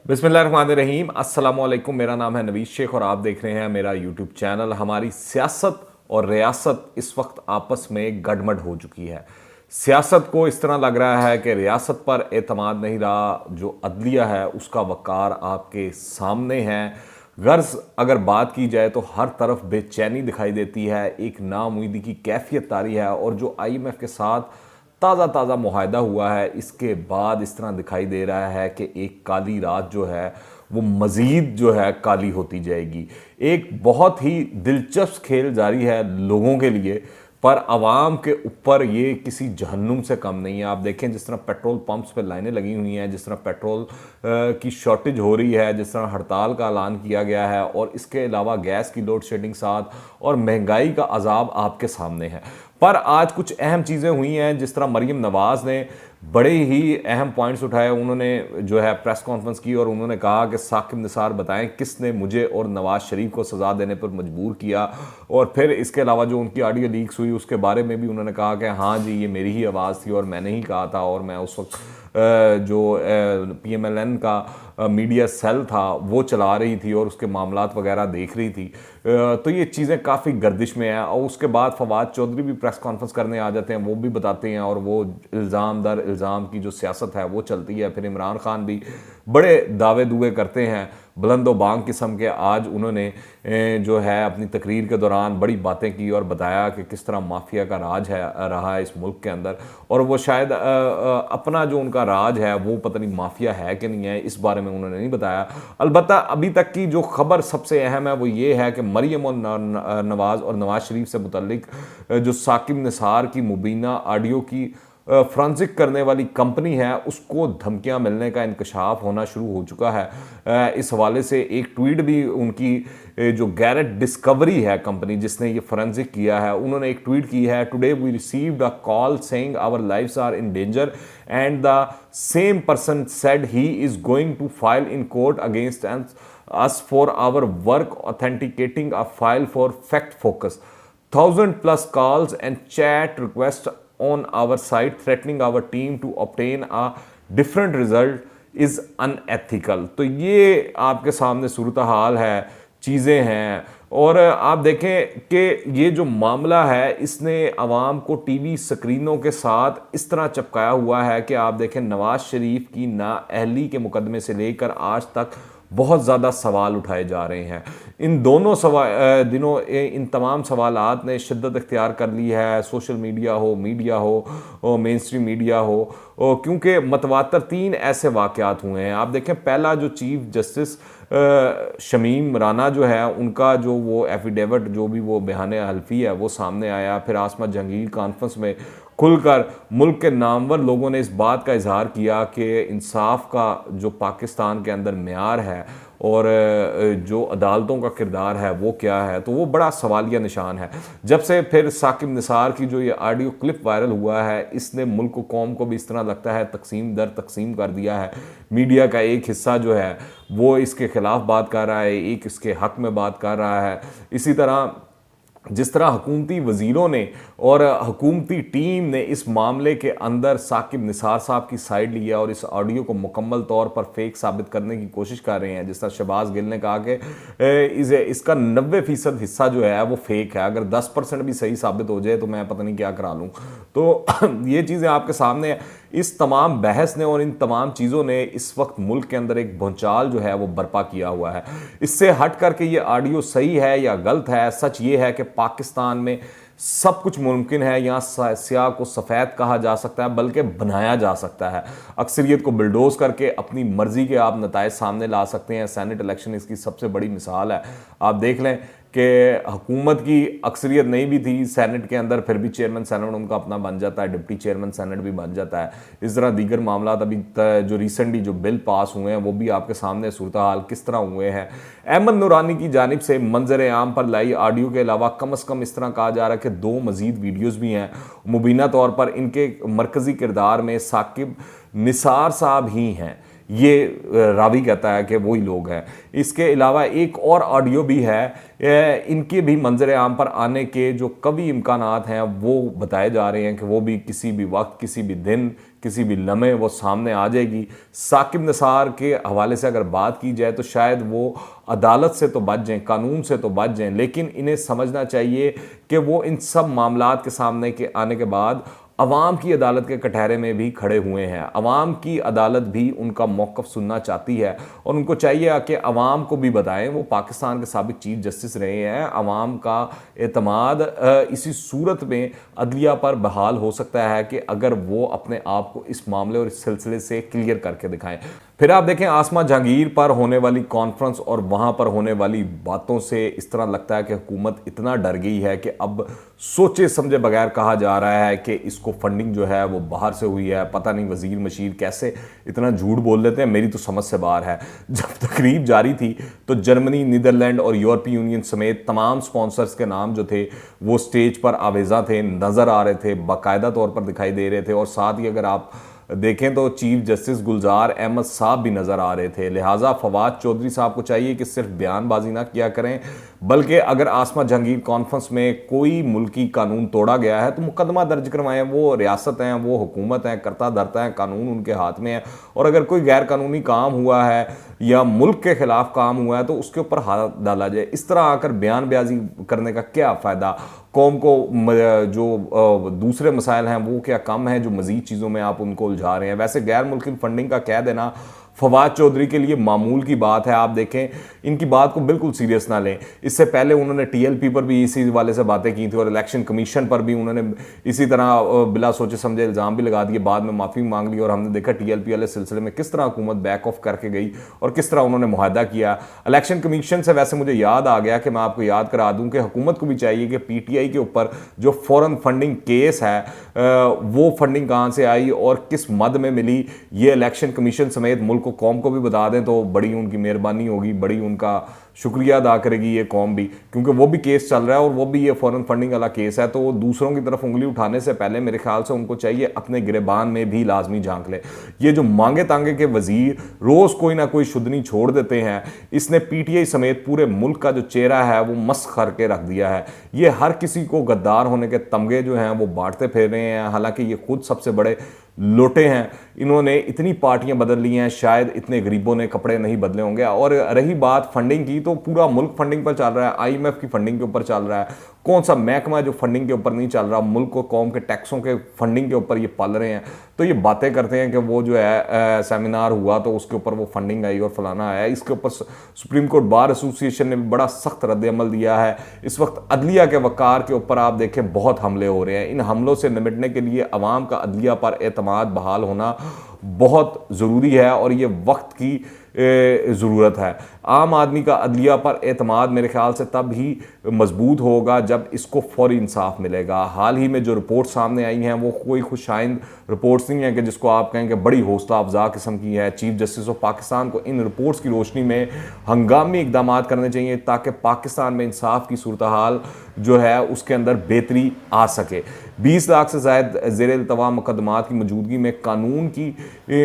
बिस्मिल्लाहिर्रहमानिर्रहीम अस्सलाम वालेकुम। मेरा नाम है नवीद शेख और आप देख रहे हैं मेरा यूट्यूब चैनल। हमारी सियासत और रियासत इस वक्त आपस में गडमड हो चुकी है। सियासत को इस तरह लग रहा है कि रियासत पर एतमाद नहीं रहा, जो अदलिया है उसका वक़ार आपके सामने है। गर्ज अगर बात की जाए तो हर तरफ बेचैनी दिखाई देती है, एक नाउम्मीदी की कैफियत तारी है और जो IMF के साथ ताज़ा ताज़ा मुआहदा हुआ है इसके बाद इस तरह दिखाई दे रहा है कि एक काली रात जो है वो मज़ीद जो है काली होती जाएगी। एक बहुत ही दिलचस्प खेल जारी है लोगों के लिए, पर आवाम के ऊपर ये किसी जहन्नुम से कम नहीं है। आप देखें जिस तरह पेट्रोल पंप्स पे लाइनें लगी हुई हैं, जिस तरह पेट्रोल की शॉर्टेज हो रही है, जिस तरह हड़ताल का ऐलान किया गया है और इसके अलावा गैस की लोड शेडिंग साथ और महंगाई का अजाब आपके सामने है। पर आज कुछ अहम चीज़ें हुई हैं, जिस तरह मरीम नवाज़ ने बड़े ही अहम पॉइंट्स उठाए। उन्होंने जो है प्रेस कॉन्फ्रेंस की और उन्होंने कहा कि साकिब निसार बताएं किसने मुझे और नवाज शरीफ को सज़ा देने पर मजबूर किया। और फिर इसके अलावा जो उनकी ऑडियो लीक्स हुई उसके बारे में भी उन्होंने कहा कि हाँ जी ये मेरी ही आवाज़ थी और मैंने ही कहा था और मैं उस वक्त जो PMLN का मीडिया सेल था वो चला रही थी और उसके मामलात वगैरह देख रही थी। तो ये चीज़ें काफ़ी गर्दिश में हैं। और उसके बाद फवाद चौधरी भी प्रेस कॉन्फ्रेंस करने आ जाते हैं, वो भी बताते हैं और वो इल्ज़ाम दर इल्ज़ाम की जो सियासत है वो चलती है। फिर इमरान खान भी बड़े दावे दुए करते हैं बुलंदो बांग किस्म के। आज उन्होंने जो है अपनी तकरीर के दौरान बड़ी बातें की और बताया कि किस तरह माफिया का राज है रहा है इस मुल्क के अंदर, और वो शायद अपना जो उनका राज है वो पता नहीं माफिया है कि नहीं है, इस बारे में उन्होंने नहीं बताया। अलबत्ता अभी तक की जो खबर सबसे अहम है वो ये है कि मरियम और नवाज़ और नवाज शरीफ से मुतल्लिक जो साकिब निसार की मुबीना ऑडियो की फ्रांसिक करने वाली कंपनी है उसको धमकियां मिलने का इंकशाफ होना शुरू हो चुका है। इस हवाले से एक ट्वीट भी उनकी जो गैरेट डिस्कवरी है कंपनी जिसने ये फ्रांसिक किया है, उन्होंने एक ट्वीट की है, today we received a call saying our lives are in danger and the same person said he is going to file in court against us for our work authenticating a file for fact focus. 1,000+ calls and chat requests on our site threatening our team to obtain a different result is unethical. तो ये आपके सामने सूरत हाल है, चीज़ें हैं। और आप देखें कि ये जो मामला है इसने आवाम को टीवी स्क्रीनों के साथ इस तरह चिपकाया हुआ है कि आप देखें नवाज शरीफ की नाअहली के मुकदमे से लेकर आज तक बहुत ज़्यादा सवाल उठाए जा रहे हैं। इन दोनों दिनों इन तमाम सवालात ने शिद्दत इख्तियार कर ली है, सोशल मीडिया हो मेन स्ट्रीम मीडिया हो, क्योंकि मतवातर 3 ऐसे वाक़यात हुए हैं। आप देखें पहला जो चीफ जस्टिस शमीम राना जो है उनका जो वो एफिडेविट जो भी वो बयान हल्फी है वो सामने आया। फिर आसमा जहांगीर कॉन्फ्रेंस में खुलकर मुल्क के नामवर लोगों ने इस बात का इजहार किया कि इंसाफ का जो पाकिस्तान के अंदर मेयार है और जो अदालतों का किरदार है वो क्या है, तो वो बड़ा सवालिया निशान है। जब से फिर साकिब निसार की जो ये ऑडियो क्लिप वायरल हुआ है इसने मुल्क को कौम को भी इस तरह लगता है तकसीम दर तकसीम कर दिया है। मीडिया का एक हिस्सा जो है वो इसके खिलाफ बात कर रहा है, एक इसके हक में बात कर रहा है। इसी तरह जिस तरह हुकूमती वज़ीरों ने और हुकूमती टीम ने इस मामले के अंदर साकिब निसार साहब की साइड लिया और इस ऑडियो को मुकम्मल तौर पर फेक साबित करने की कोशिश कर रहे हैं। जिस तरह शहबाज गिल ने कहा कि इसका 90% हिस्सा जो है वो फेक है, अगर 10% भी सही साबित हो जाए तो मैं पता नहीं क्या करा लूँ। तो ये चीज़ें आपके सामने है। इस तमाम बहस ने और इन तमाम चीज़ों ने इस वक्त मुल्क के अंदर एक भूचाल जो है वो बर्पा किया हुआ है। इससे हट करके ये ऑडियो सही है या गलत है, सच ये है कि पाकिस्तान में सब कुछ मुमकिन है। यहाँ स्याह को सफ़ेद कहा जा सकता है बल्कि बनाया जा सकता है। अक्सरियत को बिल्डोज करके अपनी मर्जी के आप नताइज सामने ला सकते हैं। सेनेट इलेक्शन इसकी सबसे बड़ी मिसाल है। आप देख लें कि हुकूमत की अक्सरियत नहीं भी थी सेनेट के अंदर, फिर भी चेयरमैन सेनेट उनका अपना बन जाता है, डिप्टी चेयरमैन सेनेट भी बन जाता है। इस तरह दीगर मामला अभी जो रिसेंटली जो बिल पास हुए हैं वो भी आपके सामने सूरत हाल किस तरह हुए हैं। अहमद नूरानी की जानिब से मंजर आम पर लाई ऑडियो के अलावा कम अज़ कम इस तरह कहा जा रहा है कि 2 मज़ीद वीडियोज़ भी हैं। मुबीना तौर पर इनके मरकज़ी किरदार में साकिब निसार साहब ही हैं। ये रावी कहता है कि वही लोग हैं। इसके अलावा एक और ऑडियो भी है, इनके भी मंजर आम पर आने के जो कभी इम्कानात हैं वो बताए जा रहे हैं कि वो भी किसी भी वक्त, किसी भी दिन, किसी भी लम्हे वो सामने आ जाएगी। साकिब निसार के हवाले से अगर बात की जाए तो शायद वो अदालत से तो बच जाएं, कानून से तो बच जाएं, लेकिन इन्हें समझना चाहिए कि वो इन सब मामलात के सामने के आने के बाद अवाम की अदालत के कटहरे में भी खड़े हुए हैं। अवाम की अदालत भी उनका मौक़िफ़ सुनना चाहती है और उनको चाहिए कि अवाम को भी बताएं। वो पाकिस्तान के साबिक चीफ जस्टिस रहे हैं। अवाम का एतमाद इसी सूरत में अदलिया पर बहाल हो सकता है कि अगर वो अपने आप को इस मामले और इस सिलसिले से क्लियर करके दिखाएं। फिर आप देखें आसमा जहांगीर पर होने वाली कॉन्फ्रेंस और वहाँ पर होने वाली बातों से इस तरह लगता है कि हुकूमत इतना डर गई है कि अब सोचे समझे बगैर कहा जा रहा है कि इसको फंडिंग जो है वो बाहर से हुई है। पता नहीं वजीर मशीर कैसे इतना झूठ बोल देते हैं, मेरी तो समझ से बाहर है। जब तकरीब जारी थी तो जर्मनी, नीदरलैंड और यूरोपीय यूनियन समेत तमाम स्पॉन्सर्स के नाम जो थे वो स्टेज पर आवेजा थे, नज़र आ रहे थे, बाकायदा तौर पर दिखाई दे रहे थे। और साथ ही अगर आप देखें तो चीफ जस्टिस गुलजार अहमद साहब भी नज़र आ रहे थे। लिहाजा फवाद चौधरी साहब को चाहिए कि सिर्फ बयानबाजी ना किया करें, बल्कि अगर आसमा जहांगीर कॉन्फ्रेंस में कोई मुल्की कानून तोड़ा गया है तो मुकदमा दर्ज करवाएं। वो रियासत हैं, वो हुकूमत हैं, करता धरता है, कानून उनके हाथ में है। और अगर कोई गैर कानूनी काम हुआ है या मुल्क के खिलाफ काम हुआ है तो उसके ऊपर हाथ डाला जाए। इस तरह आकर बयानबाजी करने का क्या फ़ायदा? कौम को जो दूसरे मसाइल हैं वो क्या कम है जो मज़ीद चीज़ों में आप उनको उलझा रहे हैं? वैसे गैर मुल्की फंडिंग का कह देना फवाद चौधरी के लिए मामूल की बात है। आप देखें इनकी बात को बिल्कुल सीरियस ना लें। इससे पहले उन्होंने टीएलपी पर भी इसी वाले से बातें की थी और इलेक्शन कमीशन पर भी उन्होंने इसी तरह बिला सोचे समझे इल्ज़ाम भी लगा दिए। बाद में माफ़ी मांग ली और हमने देखा टीएलपी वाले सिलसिले में किस तरह हुकूमत बैक ऑफ करके गई और किस तरह उन्होंने मुआहदा किया इलेक्शन कमीशन से। वैसे मुझे याद आ गया कि मैं आपको याद करा दूं कि हुकूमत को भी चाहिए कि पीटीआई के ऊपर जो फॉरेन फंडिंग केस है वो फंडिंग कहाँ से आई और किस मद में मिली, ये इलेक्शन कमीशन समेत मुल्क को, कौम को भी बता दें तो बड़ी उनकी मेहरबानी होगी, बड़ी उनका शुक्रिया अदा करेगी ये कौम भी, क्योंकि वो भी केस चल रहा है और वो भी ये फॉरेन फंडिंग वाला केस है। तो वो दूसरों की तरफ उंगली उठाने से पहले मेरे ख्याल से उनको चाहिए अपने गिरेबान में भी लाजमी झांक ले। ये जो मांगे तांगे के वजीर रोज कोई ना कोई शुदनी छोड़ देते हैं, इसने पीटीआई समेत पूरे मुल्क का जो चेहरा है वो मस्ख करके रख दिया है। ये हर किसी को गद्दार होने के तमगे जो हैं वो बांटते फिर रहे हैं, हालांकि ये खुद सबसे बड़े लोटे हैं। इन्होंने इतनी पार्टियां बदल ली हैं, शायद इतने गरीबों ने कपड़े नहीं बदले होंगे। और रही बात फंडिंग की, तो पूरा मुल्क फंडिंग पर चल रहा है, आईएमएफ की फंडिंग के ऊपर चल रहा है। कौन सा महकमा जो फंडिंग के ऊपर नहीं चल रहा? मुल्क को कौम के टैक्सों के फंडिंग के ऊपर ये पल रहे हैं। तो ये बातें करते हैं कि वो जो है सेमिनार हुआ तो उसके ऊपर वो फंडिंग आई और फलाना आया। इसके ऊपर सुप्रीम कोर्ट बार एसोसिएशन ने भी बड़ा सख्त रद्द-ए-अमल दिया है। इस वक्त अदलिया के वकार के ऊपर आप देखें बहुत हमले हो रहे हैं। इन हमलों से निपटने के लिए अवाम का अदलिया पर एतमाद बहाल होना बहुत ज़रूरी है और ये वक्त की ज़रूरत है। आम आदमी का अदलिया पर एतमाद मेरे ख्याल से तब ही मजबूत होगा जब इसको फौरी इंसाफ मिलेगा। हाल ही में जो रिपोर्ट सामने आई हैं वो कोई खुशाइंद रिपोर्ट्स नहीं है कि जिसको आप कहें कि बड़ी हौसला अफजा किस्म की है। चीफ जस्टिस ऑफ पाकिस्तान को इन रिपोर्ट्स की रोशनी में हंगामी इकदाम करने चाहिए ताकि पाकिस्तान में इंसाफ की सूरत हाल जो है उसके अंदर बेहतरी आ सके। 20 लाख से ज़ायद ज़ेर इल्तवा मुकदमात की मौजूदगी में कानून की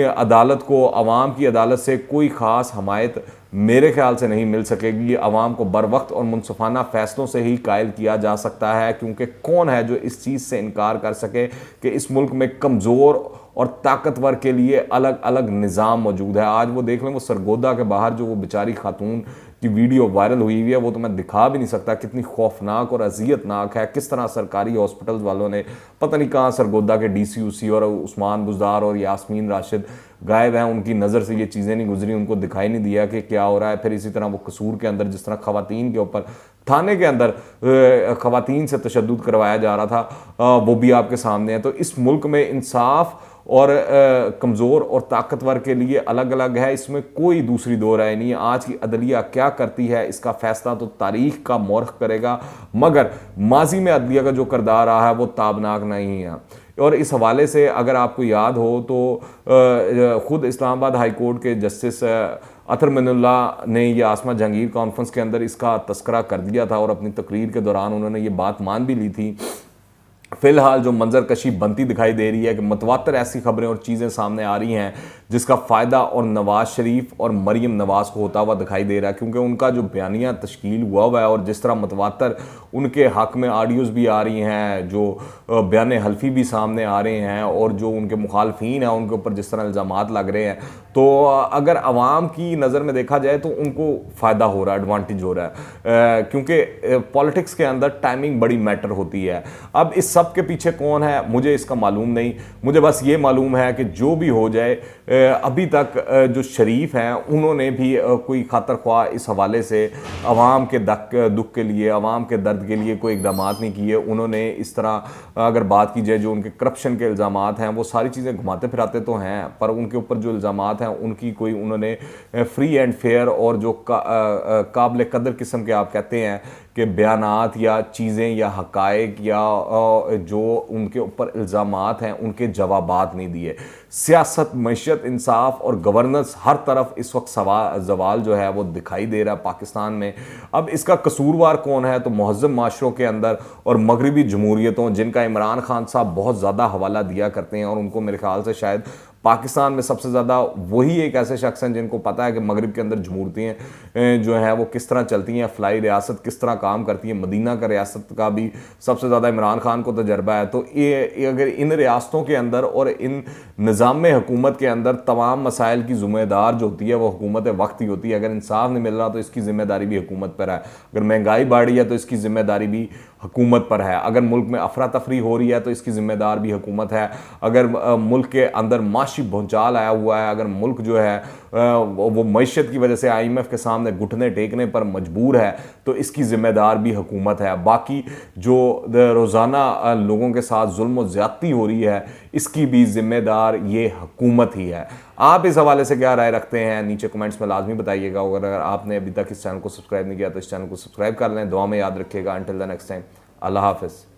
अदालत को अवाम की अदालत से कोई ख़ास हमायत मेरे ख्याल से नहीं मिल सकेगी। ये अवाम को बर वक्त और मुनसफाना फ़ैसलों से ही कायल किया जा सकता है, क्योंकि कौन है जो इस चीज़ से इनकार कर सके कि इस मुल्क में कमज़ोर और ताकतवर के लिए अलग अलग निज़ाम मौजूद है। आज वो देख लें, वो सरगोदा के बाहर जो वो बेचारी खातून की वीडियो वायरल हुई हुई है, वो तो मैं दिखा भी नहीं सकता, कितनी खौफनाक और अजियतनाक है। किस तरह सरकारी हॉस्पिटल्स वालों ने पता नहीं कहाँ सरगोदा के डीसीयूसी और उस्मान बुज़दार और यास्मीन राशिद गायब हैं, उनकी नज़र से ये चीज़ें नहीं गुजरी, उनको दिखाई नहीं दिया कि क्या हो रहा है। फिर इसी तरह वो कसूर के अंदर जिस तरह ख़वातीन के ऊपर थाने के अंदर ख़वातीन से तशद्दुद करवाया जा रहा था वो भी आपके सामने है। तो इस मुल्क में इंसाफ और कमज़ोर और ताकतवर के लिए अलग अलग है, इसमें कोई दूसरी दो राय नहीं है। आज की अदलिया क्या करती है इसका फैसला तो तारीख का मौरख करेगा, मगर माजी में अदलिया का जो किरदार रहा है वो ताबनाक नहीं है। और इस हवाले से अगर आपको याद हो तो ख़ुद इस्लामाबाद हाई कोर्ट के जस्टिस अतर मिनुल्लाह ने यह आसमा जहांगीर कॉन्फ्रेंस के अंदर इसका तस्करा कर दिया था और अपनी तकरीर के दौरान उन्होंने ये बात मान भी ली थी फिलहाल जो मंजर कशी बनती दिखाई दे रही है कि मतवातर ऐसी खबरें और चीज़ें सामने आ रही हैं जिसका फ़ायदा और नवाज शरीफ और मरीम नवाज को होता हुआ दिखाई दे रहा है, क्योंकि उनका जो बयानिया तश्कील हुआ है और जिस तरह मतवातर उनके हक में ऑडियोज़ भी आ रही हैं, जो बयान हल्फी भी सामने आ रहे हैं और जो उनके मुखालफीन हैं उनके ऊपर जिस तरह इल्ज़ामात लग रहे हैं, तो अगर आवाम की नज़र में देखा जाए तो उनको फ़ायदा हो रहा है, एडवांटेज हो रहा है, क्योंकि पॉलिटिक्स के अंदर टाइमिंग बड़ी मैटर होती है। अब इस सब के पीछे कौन है मुझे इसका मालूम नहीं, मुझे बस ये मालूम है कि जो भी हो जाए अभी तक जो शरीफ हैं उन्होंने भी कोई खातर ख्वाह इस हवाले से अवाम के दुख के लिए, अवाम के दर्द के लिए कोई इकदाम नहीं किए। उन्होंने इस तरह अगर बात की जाए जो उनके करप्शन के इल्ज़ामात हैं वो सारी चीज़ें घुमाते फिराते तो हैं, पर उनके ऊपर जो इल्ज़ामात हैं उनकी कोई उन्होंने फ्री एंड फेयर और जो काबिल कदर किस्म के आप कहते हैं कि बयानात या चीज़ें या हक़ाइक़ या जो उनके ऊपर इल्ज़ामात हैं उनके जवाबात नहीं दिए। सियासत, मईशत, इंसाफ और गवर्नेंस हर तरफ इस वक्त जवाल जो है वो दिखाई दे रहा है पाकिस्तान में। अब इसका कसूरवार कौन है? तो महज़्ज़ब माशरों के अंदर और मगरबी जमहूरियतों जिनका इमरान खान साहब बहुत ज़्यादा हवाला दिया करते हैं और उनको मेरे ख्याल से शायद पाकिस्तान में सबसे ज़्यादा वही एक ऐसे शख्स हैं जिनको पता है कि मगरिब के अंदर जमहूरियतें जो हैं वो किस तरह चलती हैं, फ़लाई रियासत किस तरह काम करती है। मदीना का रियासत का भी सबसे ज़्यादा इमरान खान को तजर्बा है। तो ये अगर इन रियासतों के अंदर और इन निज़ाम हुकूमत के अंदर तमाम मसाइल की ज़िम्मेदार जो होती है वो हुकूमत वक्त ही होती है। अगर इंसाफ नहीं मिल रहा तो इसकी ज़िम्मेदारी भी हुकूमत पर है। अगर महंगाई बढ़ रही है तो इसकी ज़िम्मेदारी भी हुकूमत पर है। अगर मुल्क में अफरा तफरी हो रही है तो इसकी ज़िम्मेदार भी हुकूमत है। अगर मुल्क के अंदर माशी भूचाल आया हुआ है, अगर मुल्क जो है वो मईशत की वजह से IMF के सामने घुटने टेकने पर मजबूर है तो इसकी ज़िम्मेदार भी हुकूमत है। बाकी जो रोज़ाना लोगों के साथ जुल्म ज़्यादती हो रही है इसकी भी ज़िम्मेदार ये हुकूमत ही है। आप इस हवाले से क्या राय रखते हैं नीचे कमेंट्स में लाजमी बताइएगा। और अगर आपने अभी तक इस चैनल को सब्सक्राइब नहीं किया तो इस चैनल को सब्सक्राइब कर लें। दुआ में याद रखिएगा। अंटिल द नेक्स्ट टाइम, अल्लाह हाफ़िज़।